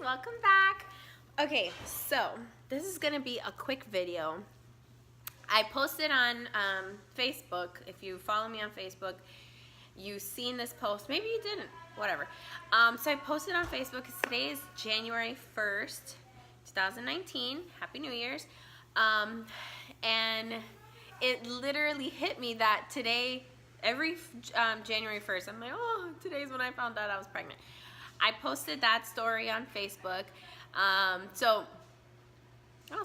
welcome back. Okay, so this is gonna be a quick video. I posted on Facebook. If you follow me on Facebook, you've seen this post. Maybe you didn't, whatever. So I posted on Facebook because today is January 1st, 2019. Happy New Year's. And it literally hit me that today, every January 1st, I'm like, oh, today's when I found out I was pregnant. I posted that story on Facebook. So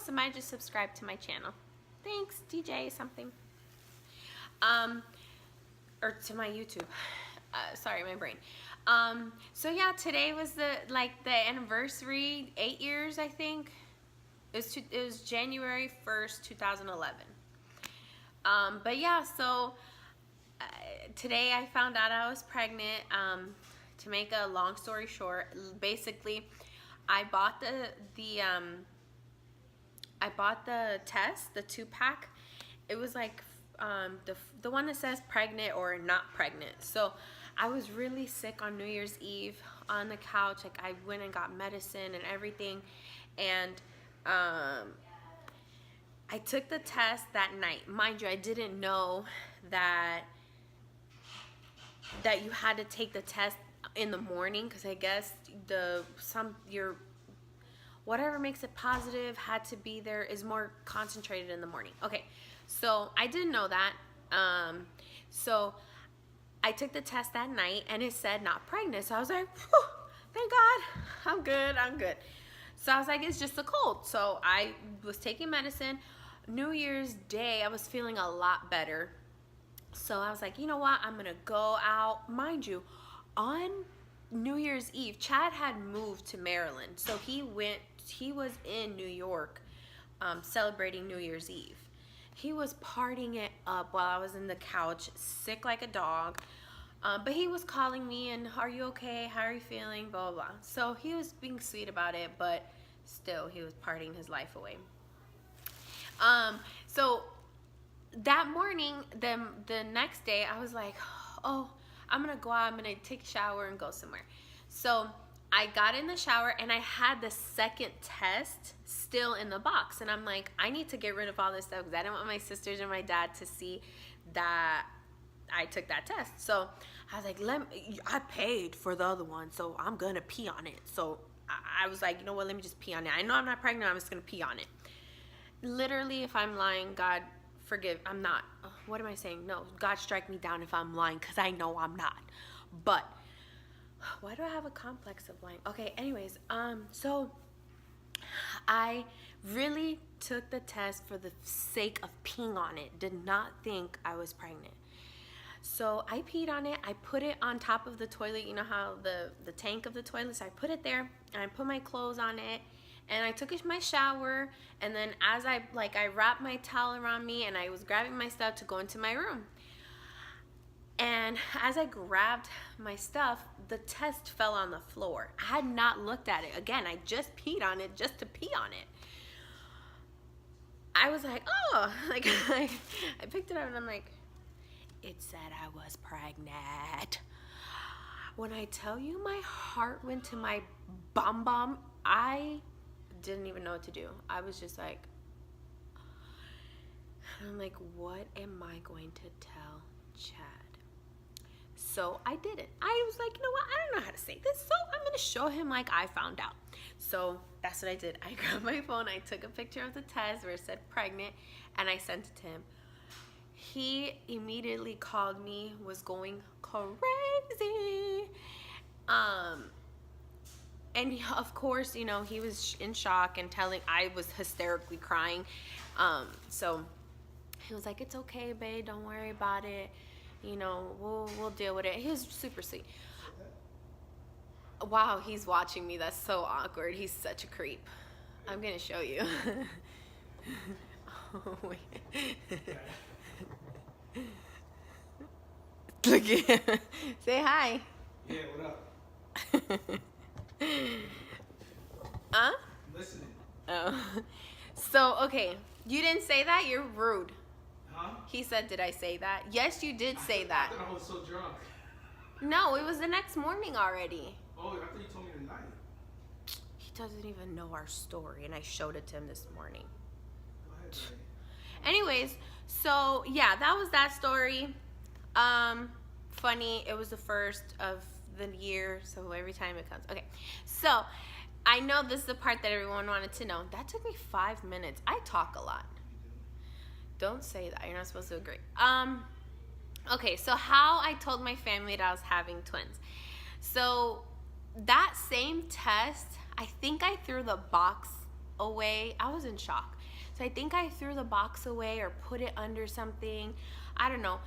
somebody just subscribed to my channel. Thanks, DJ something. Or to my YouTube. Sorry, my brain. So yeah, today was the anniversary, 8 years, I think. It was January 1st, 2011. But yeah, so today I found out I was pregnant. To make a long story short, basically, I bought the test, the 2-pack. It was like the one that says pregnant or not pregnant. So I was really sick on New Year's Eve on the couch. Like, I went and got medicine and everything, and I took the test that night. Mind you, I didn't know that you had to take the test in the morning, because I guess your whatever makes it positive had to be there is more concentrated in the morning. Okay, so I didn't know that. So I took the test that night and it said not pregnant. So I was like, whew, thank God, I'm good. So I was like, it's just a cold. So I was taking medicine. New Year's Day, I was feeling a lot better. So I was like, you know what, I'm gonna go out. Mind you, on New Year's Eve, Chad had moved to Maryland. So he was in New York celebrating New Year's Eve. He was partying it up while I was in the couch, sick like a dog. But he was calling me and, are you okay? How are you feeling? Blah, blah, blah. So he was being sweet about it, but still, he was partying his life away. So that morning, the next day, I was like, oh, I'm gonna go out, I'm gonna take a shower and go somewhere. So I got in the shower and I had the second test still in the box. And I'm like, I need to get rid of all this stuff because I don't want my sisters and my dad to see that I took that test. So I was like, I paid for the other one, so I'm gonna pee on it. So I was like, you know what, let me just pee on it. I know I'm not pregnant, I'm just gonna pee on it. Literally, if I'm lying, God forgive, I'm not. What am I saying? No, God strike me down if I'm lying, because I know I'm not. But why do I have a complex of lying? Okay, anyways, so I really took the test for the sake of peeing on it. Did not think I was pregnant. So I peed on it. I put it on top of the toilet. You know how the tank of the toilet, so I put it there and I put my clothes on it. And I took my shower, and then as I wrapped my towel around me and I was grabbing my stuff to go into my room. And as I grabbed my stuff, the test fell on the floor. I had not looked at it. Again, I just peed on it just to pee on it. I was like, oh, like I picked it up and I'm like, it said I was pregnant. When I tell you my heart went to my bum, I didn't even know what to do. I was just like, I'm like, what am I going to tell Chad? So I did it. I was like, you know what? I don't know how to say this, so I'm gonna show him like I found out. So that's what I did. I grabbed my phone, I took a picture of the test where it said pregnant, and I sent it to him. He immediately called me, was going crazy. And of course, you know, he was in shock and I was hysterically crying. So he was like, it's okay, babe, don't worry about it. You know, we'll deal with it. He was super sweet. Wow, he's watching me. That's so awkward. He's such a creep. I'm gonna show you. Oh, wait. Look at him. Say hi. Yeah, what up? Huh? I'm listening. Oh. So, okay. You didn't say that? You're rude. Huh? He said, did I say that? Yes, you did say that. I thought I was so drunk. No, it was the next morning already. Oh, I thought you told me tonight. doesn't even know our story, and I showed it to him this morning. Go ahead, Ray. Anyways, so yeah, that was that story. Funny. It was the first of the year, so every time it comes. Okay, so I know this is the part that everyone wanted to know. That took me 5 minutes. I talk a lot. Don't say that. You're not supposed to agree. Okay, so how I told my family that I was having twins. So that same test, I think I threw the box away. I was in shock. So I think I threw the box away or put it under something. I don't know.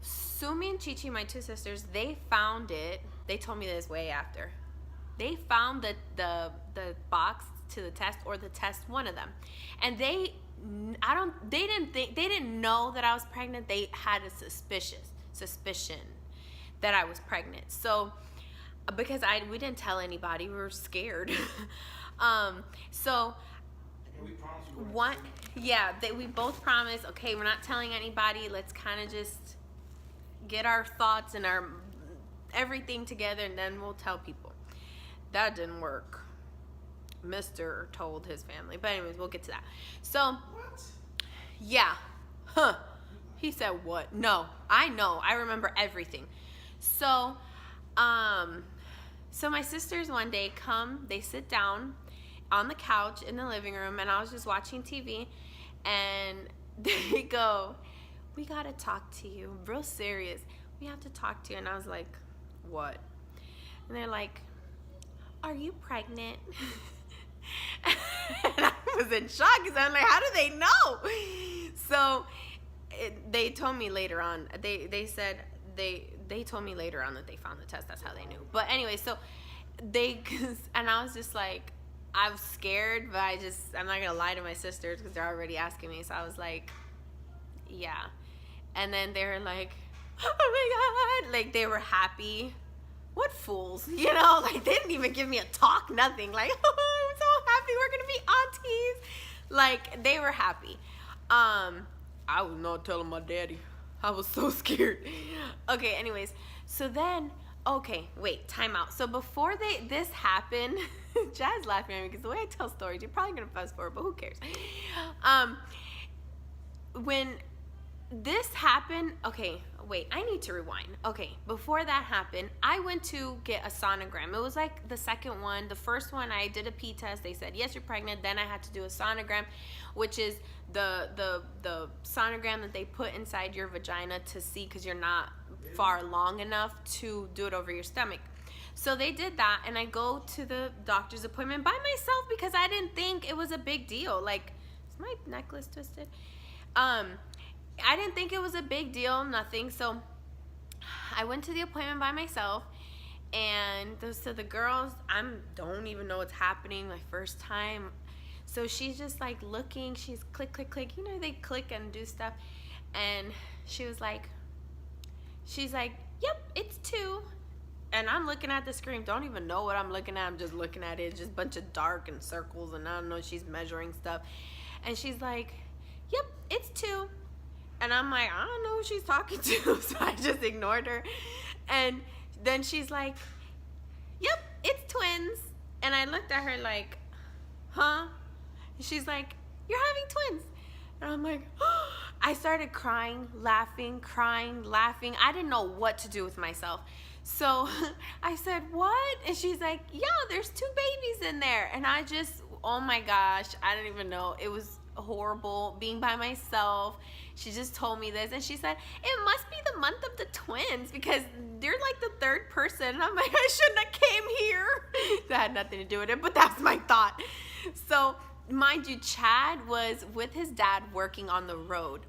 Sumi and Chichi, my two sisters, they found it. They told me this way after. They found the box to the test, or the test, one of them. And they didn't know that I was pregnant. They had a suspicion that I was pregnant. So because we didn't tell anybody, we were scared. So We promised you weren't one, pregnant. we both promised, okay, we're not telling anybody. Let's kind of just get our thoughts and our everything together, and then we'll tell people. That didn't work. Mr. told his family. But anyways, we'll get to that. So, What? yeah. Huh. He said what? No. I know. I remember everything. So, so my sisters one day come, they sit down on the couch in the living room, and I was just watching TV, and they go, we got to talk to you. Real serious. We have to talk to you. And I was like, what? And they're like, are you pregnant? And I was in shock because I'm like, how do they know? So they told me later on. They said they told me later on that they found the test. That's how they knew. But anyway, so and I was just like, I was scared, but I'm not gonna lie to my sisters because they're already asking me. So I was like, yeah. And then they were like, oh my God, like they were happy. What fools, you know, like they didn't even give me a talk, nothing. Like, oh, I'm so happy we're gonna be aunties. Like, they were happy. I was not telling my daddy. I was so scared. Okay, anyways, so then, okay, wait, time out. So before this happened, Jazz laughing at me because the way I tell stories, you're probably gonna fast forward, but who cares? When this happened, okay, wait, I need to rewind. Okay, before that happened, I went to get a sonogram. It was like the second one. The first one, I did a pee test. They said, yes, you're pregnant. Then I had to do a sonogram, which is the sonogram that they put inside your vagina to see, because you're not far long enough to do it over your stomach. So they did that, and I go to the doctor's appointment by myself because I didn't think it was a big deal. Like, is my necklace twisted? I didn't think it was a big deal, nothing. So I went to the appointment by myself, and the girls, don't even know what's happening, my first time. So she's just like looking, she's click, click, click. You know, they click and do stuff. And she's like, yep, it's 2. And I'm looking at the screen, don't even know what I'm looking at. I'm just looking at it. It's just a bunch of dark and circles, and I don't know, she's measuring stuff. And she's like, yep, it's 2. And I'm like, I don't know who she's talking to. So I just ignored her. And then she's like, yep, it's twins. And I looked at her like, huh? And she's like, you're having twins. And I'm like, oh. I started crying, laughing. I didn't know what to do with myself. So I said, what? And she's like, yeah, there's 2 babies in there. And I just, oh my gosh, I didn't even know. It was horrible being by myself. She just told me this, and she said, it must be the month of the twins because you're like the 3rd person. And I'm like, I shouldn't have came here. That had nothing to do with it, but that's my thought. So mind you, Chad was with his dad working on the road.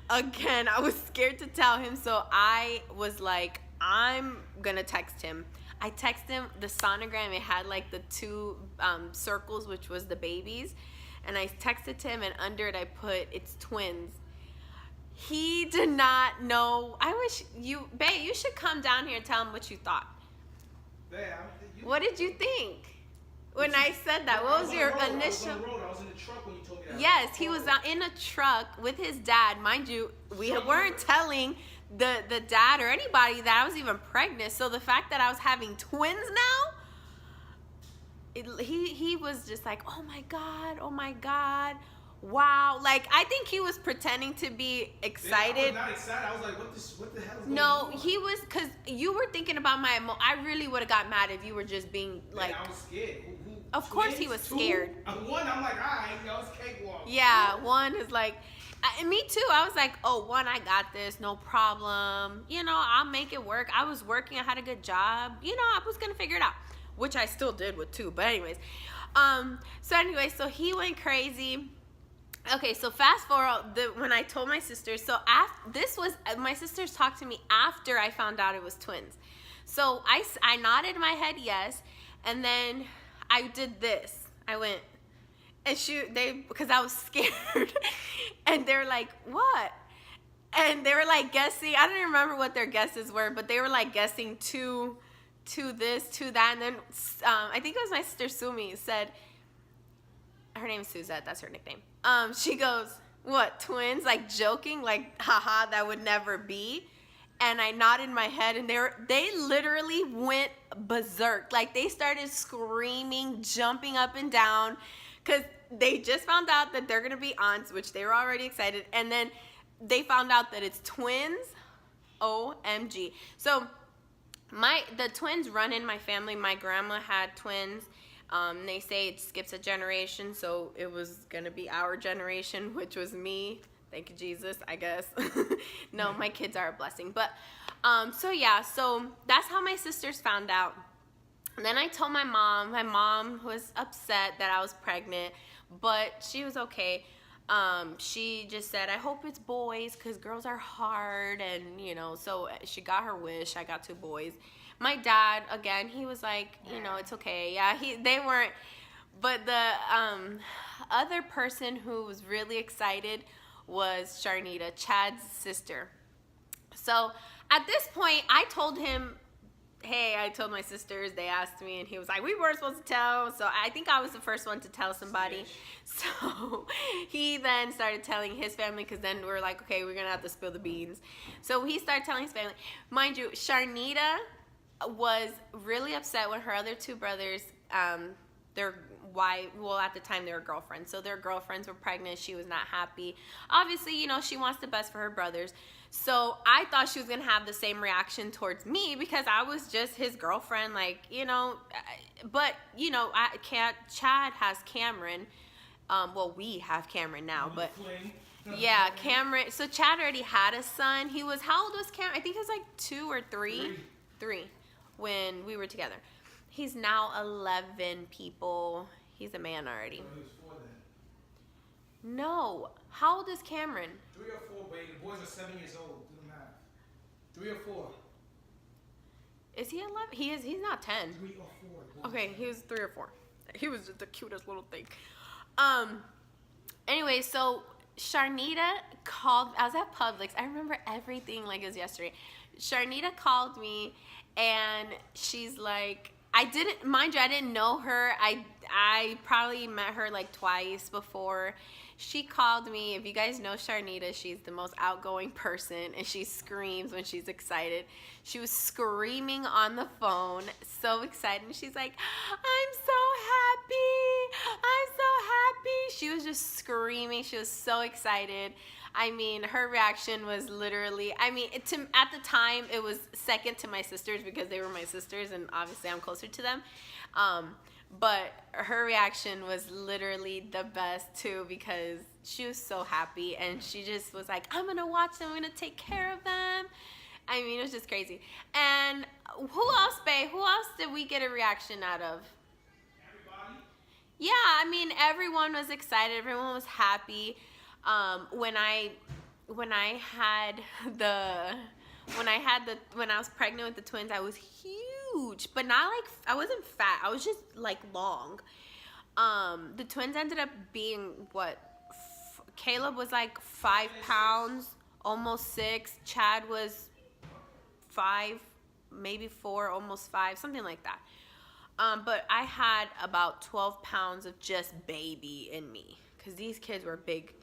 Again, I was scared to tell him, so I was like, I'm gonna text him. I texted him the sonogram. It had like the 2 circles, which was the babies. And I texted to him, and under it I put, it's twins. He did not know. I wish babe, you should come down here and tell him what you thought. Babe, What did you think when I said that? What was your initial? I was in the truck when you told me that. Yes, he was in a truck with his dad. Mind you, we weren't telling the dad or anybody that I was even pregnant. So the fact that I was having twins now, he was just like, oh my god, wow. Like, I think he was pretending to be excited. I was not excited. I was like, what the hell is going No, on? he was, because you were thinking about I really would have got mad if you were just being like. Yeah, I was scared. Of course he was scared. One, I'm like, all right, it's cakewalk. Yeah, one is like, me too. I was like, oh, one, I got this, no problem. You know, I'll make it work. I was working. I had a good job. You know, I was going to figure it out, which I still did with two. But anyways, so he went crazy. Okay, so fast forward, when I told my sisters, so my sisters talked to me after I found out it was twins. So I nodded my head yes, and then I did this. I went, and because I was scared, and they're like, what? And they were like guessing, I don't remember what their guesses were, but they were like guessing to this, to that, and then I think it was my sister Sumi said, her name is Suzette, that's her nickname. She goes, what, twins? Like joking, like, haha, that would never be. And I nodded my head, and they literally went berserk. Like, they started screaming, jumping up and down, because they just found out that they're going to be aunts, which they were already excited. And then they found out that it's twins. OMG. So the twins run in my family. My grandma had twins. They say it skips a generation, so it was going to be our generation, which was me. Thank you, Jesus, I guess. No, my kids are a blessing. But, so that's how my sisters found out. And then I told my mom was upset that I was pregnant, but she was okay. She just said, I hope it's boys, because girls are hard, and, you know, so she got her wish. I got 2 boys. My dad, again, he was like, you know, it's okay. Yeah, they weren't. But the other person who was really excited was Sharnita, Chad's sister. So at this point, I told him, hey, I told my sisters, they asked me, and he was like, we weren't supposed to tell. So I think I was the first one to tell somebody. So he then started telling his family, because then we're like, okay, we're going to have to spill the beans. So he started telling his family. Mind you, Sharnita was really upset when her other 2 brothers, at the time they were girlfriends. So their girlfriends were pregnant. She was not happy. Obviously, you know, she wants the best for her brothers. So I thought she was going to have the same reaction towards me, because I was just his girlfriend, like, you know. But, you know, Chad has Cameron. Well, we have Cameron now, but yeah, Cameron. So Chad already had a son. How old was Cameron? I think he was like 2 or 3. 3 when we were together. He's now 11, people. He's a man already. He was 4 then. No. How old is Cameron? 3 or 4, baby. The boys are 7 years old. Do the math. 3 or 4. Is he 11? He is. He's not 10. 3 or 4. Okay, he was 3 or 4. He was just the cutest little thing. Anyway, so Sharnita called. I was at Publix. I remember everything like it was yesterday. Sharnita called me, and she's like, I didn't know her. I probably met her like twice before. She called me. If you guys know Sharnita, she's the most outgoing person, and she screams when she's excited. She was screaming on the phone, so excited. And she's like, I'm so happy. I'm so happy. She was just screaming. She was so excited. I mean, her reaction was literally, at the time, it was second to my sisters, because they were my sisters, and obviously I'm closer to them. But her reaction was literally the best, too, because she was so happy, and she just was like, I'm going to watch them. I'm going to take care of them. I mean, it was just crazy. And who else, babe? Who else did we get a reaction out of? Everybody? Yeah, I mean, everyone was excited. Everyone was happy. When I was pregnant with the twins, I was huge, but not like, I wasn't fat. I was just like long. The twins ended up being Caleb was like 5 pounds, almost 6. Chad was 5, maybe 4, almost 5, something like that. But I had about 12 pounds of just baby in me, because these kids were big.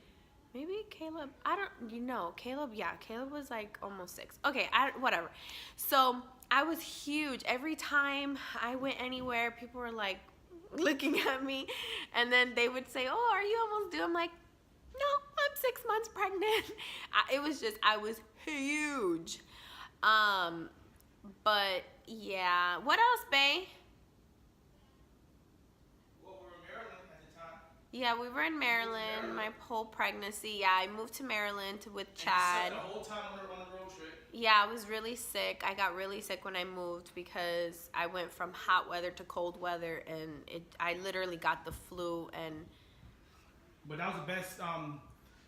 Maybe Caleb, Caleb was like almost 6. Okay, whatever. So I was huge. Every time I went anywhere, people were like, looking at me. And then they would say, oh, are you almost due? I'm like, no, I'm 6 months pregnant. I was huge. But yeah, what else, bae? Well, we were in Maryland at the time. Yeah, we were in Maryland my whole pregnancy. Yeah, I moved to Maryland with Chad. And the whole time on the road trip. Yeah, I was really sick. I got really sick when I moved because I went from hot weather to cold weather, and I literally got the flu. And But that was the best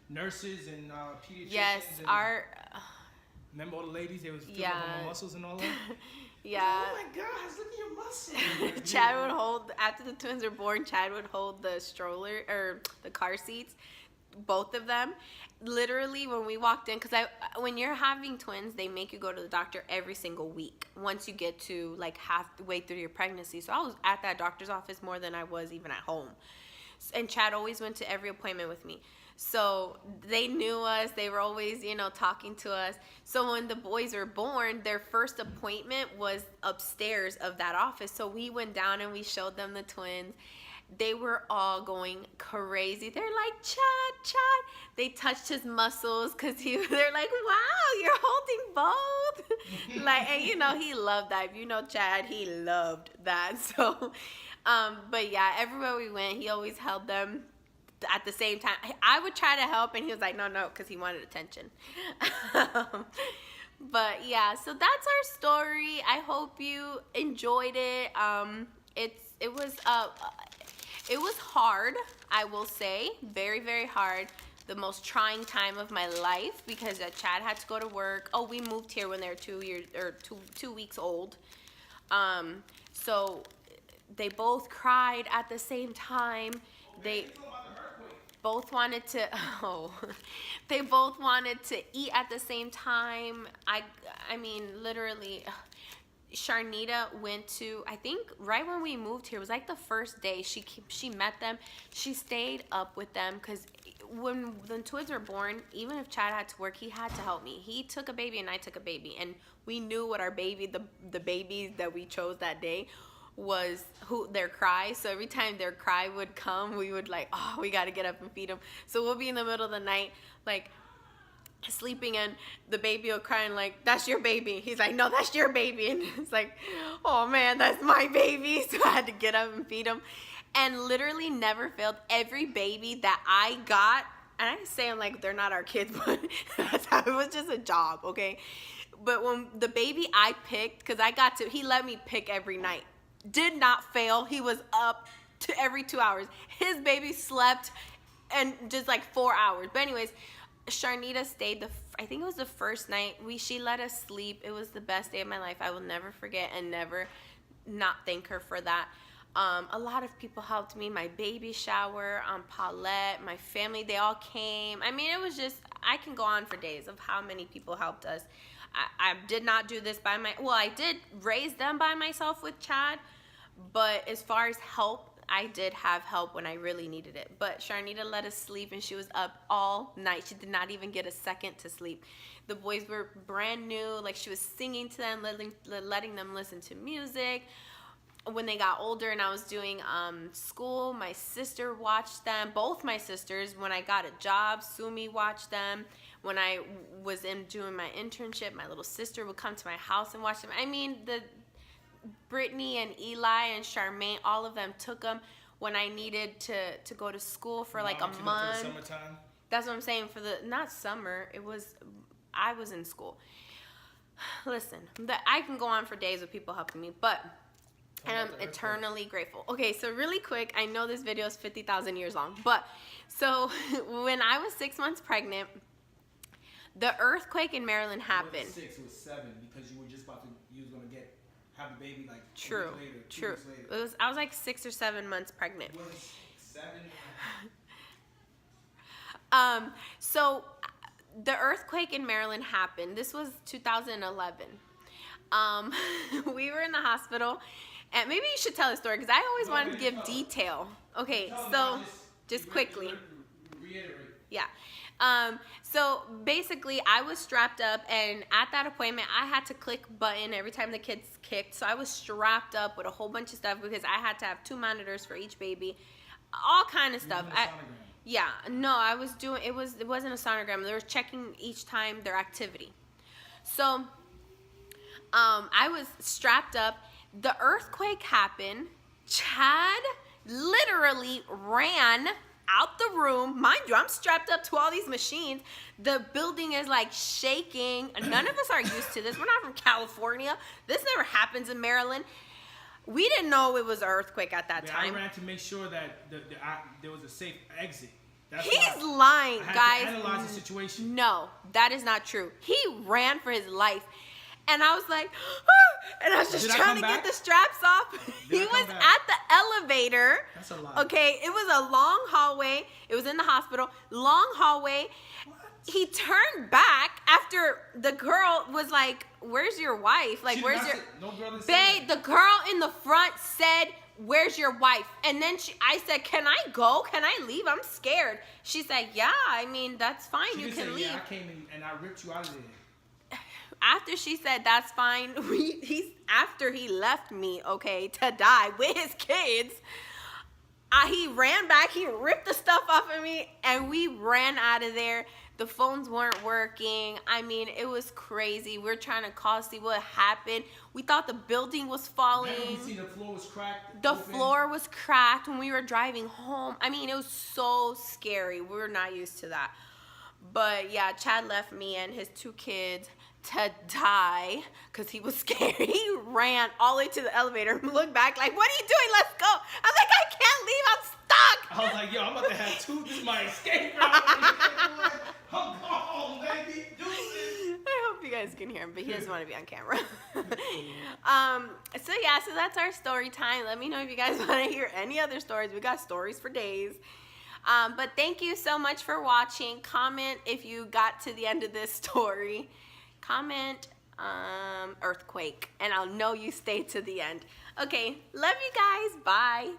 nurses and pediatricians. yes, and remember all the ladies? They was filling up on my muscles and all that. Yeah. Oh my gosh, look at your muscles. Chad would hold, after the twins were born, Chad would hold the stroller or the car seats, both of them. Literally, when we walked in, because when you're having twins, they make you go to the doctor every single week once you get to like halfway through your pregnancy. So I was at that doctor's office more than I was even at home. And Chad always went to every appointment with me. So they knew us. They were always, talking to us. So when the boys were born, their first appointment was upstairs of that office. So we went down and we showed them the twins. They were all going crazy. They're like, Chad. They touched his muscles because they're like, wow, you're holding both. Like, and he loved that. If you know Chad, he loved that. So, but yeah, everywhere we went, he always held them at the same time. I would try to help, and he was like, no, because he wanted attention. But yeah, so that's our story. I hope you enjoyed it. It was hard, I will say, very, very hard. The most trying time of my life because Chad had to go to work. Oh, we moved here when they were 2 weeks old. So they both cried at the same time. They both wanted to they both wanted to eat at the same time. I mean, literally, Sharnita went to, I think right when we moved here, it was like the first day she met them. She stayed up with them because when the twins were born, even if Chad had to work, he had to help me. He took a baby and I took a baby, and we knew what our baby, the babies that we chose that day, was their cry. So every time their cry would come, we would like, oh, we got to get up and feed them. So we'll be in the middle of the night like sleeping, and the baby will cry and like, that's your baby. He's like, no, that's your baby. And it's like, oh man, that's my baby. So I had to get up and feed him, and literally never failed. Every baby that I got, and I say them like they're not our kids, but that's how, it was just a job, okay? But when the baby I picked, because he let me pick every night, did not fail. He was up to every 2 hours. His baby slept and just like 4 hours. But anyways, Sharnita stayed I think it was the first night she let us sleep. It was the best day of my life. I will never forget and never not thank her for that. A lot of people helped me. My baby shower, Paulette, my family, they all came. I mean, it was just, I can go on for days of how many people helped us. I did not do this I did raise them by myself with Chad, but as far as help, I did have help when I really needed it. But Sharnita let us sleep, and she was up all night. She did not even get a second to sleep. The boys were brand new. Like, she was singing to them, letting them listen to music. When they got older and I was doing school, my sister watched them. Both my sisters. When I got a job, Sumi watched them. When I was doing my internship, my little sister would come to my house and watch them. I mean, Brittany and Eli and Charmaine, all of them took them when I needed to go to school for like a month. For the summertime? That's what I'm saying. Not summer. I was in school. Listen, I can go on for days with people helping me, but and I'm eternally grateful. Okay, so really quick, I know this video is 50,000 years long, but so when I was 6 months pregnant, the earthquake in Maryland happened. It wasn't 6, it was 7, because you were just you was going to have a baby like True, a week later, 2 true. weeks later. I was like 6 or 7 months pregnant. It was 7. So the earthquake in Maryland happened. This was 2011. We were in the hospital, and maybe you should tell the story because I always wanted to give detail. Okay, so just quickly. Reiterate. Yeah. So basically, I was strapped up, and at that appointment, I had to click button every time the kids kicked. So I was strapped up with a whole bunch of stuff because I had to have 2 monitors for each baby, all kind of stuff. Yeah, no, I was doing it wasn't a sonogram. They were checking each time their activity. So, I was strapped up. The earthquake happened. Chad literally ran out the room. Mind you, I'm strapped up to all these machines. The building is like shaking. None of us are used to this. We're not from California. This never happens in Maryland. We didn't know it was an earthquake at that time. I ran to make sure that there was a safe exit. He's lying, I had guys. to analyze the situation. No, that is not true. He ran for his life. And I was like, ah, and I was just trying to get the straps off. He was at the elevator. That's a lie. Okay, it was a long hallway. It was in the hospital. Long hallway. What? He turned back after the girl was like, "Where's your wife? Like, where's your?" No girl said Babe, the girl in the front said, "Where's your wife?" And then I said, "Can I go? Can I leave? I'm scared." She said, "Yeah, I mean, that's fine. You can leave." Yeah, I came in and I ripped you out of there. After she said that's fine, after he left me, okay, to die with his kids, he ran back, he ripped the stuff off of me, and we ran out of there. The phones weren't working. I mean, it was crazy. We're trying to call, see what happened. We thought the building was falling. Then we see the floor was cracked. The floor was cracked when we were driving home. I mean, it was so scary. We were not used to that. But yeah, Chad left me and his 2 kids to die because he was scared. He ran all the way to the elevator and looked back like, "What are you doing? Let's go." I'm like, "I can't leave. I'm stuck." I was like, "Yo, I'm about to have 2. This is my escape route." I'm gone, baby. Do this. I hope you guys can hear him, but he doesn't want to be on camera. So yeah, so that's our story time. Let me know if you guys want to hear any other stories. We got stories for days. But thank you so much for watching. Comment if you got to the end of this story. Comment earthquake, and I'll know you stayed to the end. Okay, love you guys. Bye.